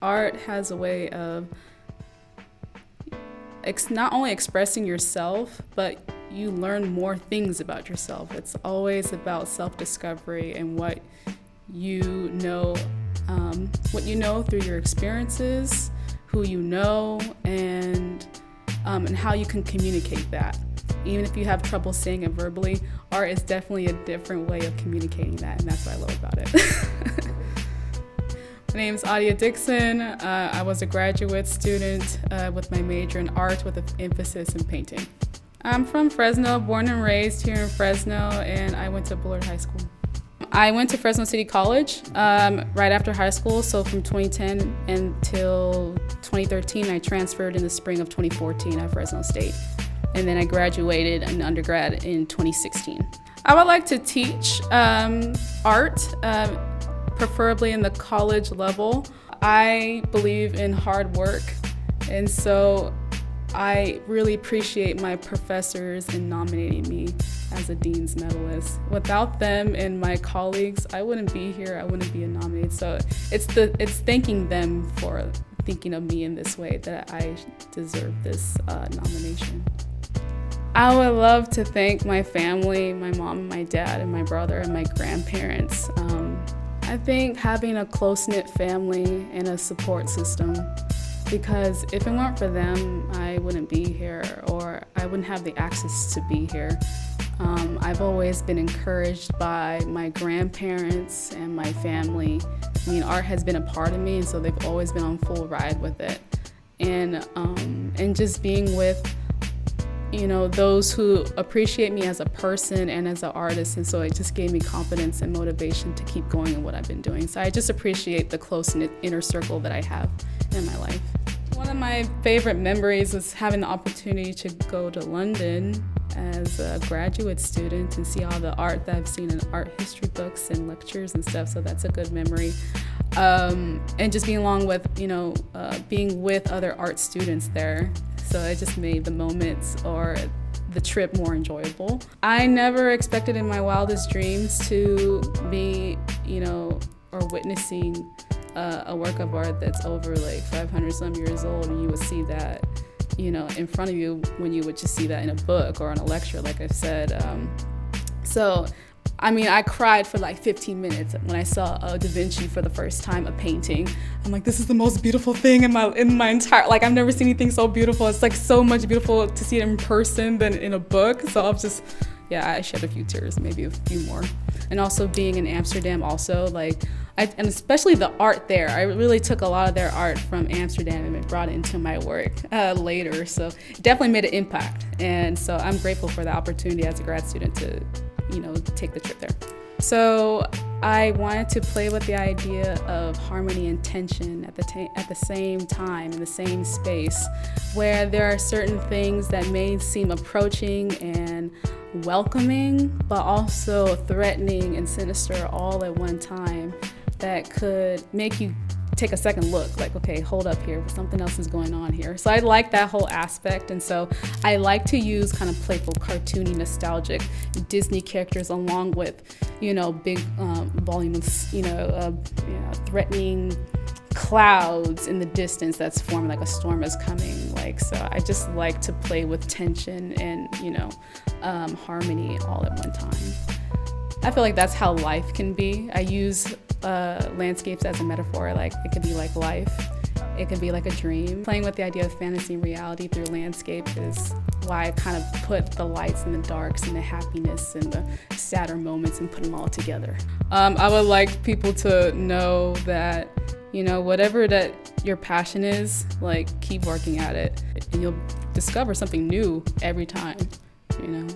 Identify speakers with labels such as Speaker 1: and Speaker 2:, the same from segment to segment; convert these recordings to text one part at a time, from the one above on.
Speaker 1: Art has a way of not only expressing yourself, but you learn more things about yourself. It's always about self-discovery and what you know through your experiences, who you know, and how you can communicate that. Even if you have trouble saying it verbally, art is definitely a different way of communicating that, and that's what I love about it. My name is Audia Dixon. I was a graduate student with my major in art with an emphasis in painting. I'm from Fresno, born and raised here in Fresno, and I went to Bullard High School. I went to Fresno City College right after high school, so from 2010 until 2013, I transferred in the spring of 2014 at Fresno State. And then I graduated in undergrad in 2016. I would like to teach art, preferably in the college level. I believe in hard work, and so I really appreciate my professors in nominating me as a Dean's Medalist. Without them and my colleagues, I wouldn't be here, I wouldn't be nominated. So it's thanking them for thinking of me in this way that I deserve this nomination. I would love to thank my family, my mom, my dad, and my brother, and my grandparents. I think having a close-knit family and a support system, because if it weren't for them, I wouldn't be here, or I wouldn't have the access to be here. I've always been encouraged by my grandparents and my family. I mean, art has been a part of me, and so they've always been on full ride with it. And just being with those who appreciate me as a person and as an artist, and so it just gave me confidence and motivation to keep going in what I've been doing. So I just appreciate the close-knit inner circle that I have in my life. One of my favorite memories was having the opportunity to go to London as a graduate student and see all the art that I've seen in art history books and lectures and stuff, so that's a good memory. And just being along with, being with other art students there. So it just made the moments or the trip more enjoyable. I never expected in my wildest dreams to be, or witnessing a work of art that's over like 500 some years old, and you would see that, in front of you when you would just see that in a book or in a lecture, like I've said. I cried for like 15 minutes when I saw Da Vinci for the first time, a painting. I'm like, this is the most beautiful thing in my entire, I've never seen anything so beautiful. It's like so much beautiful to see it in person than in a book. So I shed a few tears, maybe a few more. And also being in Amsterdam also, and especially the art there. I really took a lot of their art from Amsterdam and brought it into my work later. So it definitely made an impact. And so I'm grateful for the opportunity as a grad student to take the trip there. So I wanted to play with the idea of harmony and tension at the same time, in the same space, where there are certain things that may seem approaching and welcoming, but also threatening and sinister all at one time, that could make you take a second look, like, okay, hold up here, something else is going on here. So I like that whole aspect, and so I like to use kind of playful, cartoony, nostalgic Disney characters along with, big voluminous, threatening clouds in the distance that's forming, like a storm is coming. So I just like to play with tension and, harmony all at one time. I feel like that's how life can be. I use landscapes as a metaphor. It could be like life, it could be like a dream. Playing with the idea of fantasy and reality through landscape is why I kind of put the lights and the darks and the happiness and the sadder moments and put them all together. I would like people to know that, whatever that your passion is, keep working at it, and you'll discover something new every time.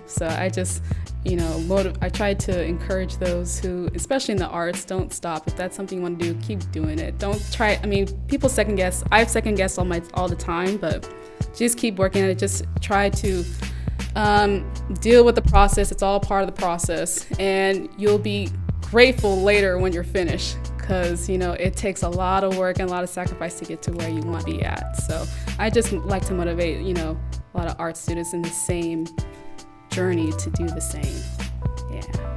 Speaker 1: So I just, I try to encourage those who, especially in the arts, don't stop. If that's something you want to do, keep doing it. Don't try, people second guess. I've second guessed all the time, but just keep working at it. Just try to deal with the process. It's all part of the process, and you'll be grateful later when you're finished, because it takes a lot of work and a lot of sacrifice to get to where you want to be at. So I just like to motivate, a lot of art students in the same journey to do the same. Yeah.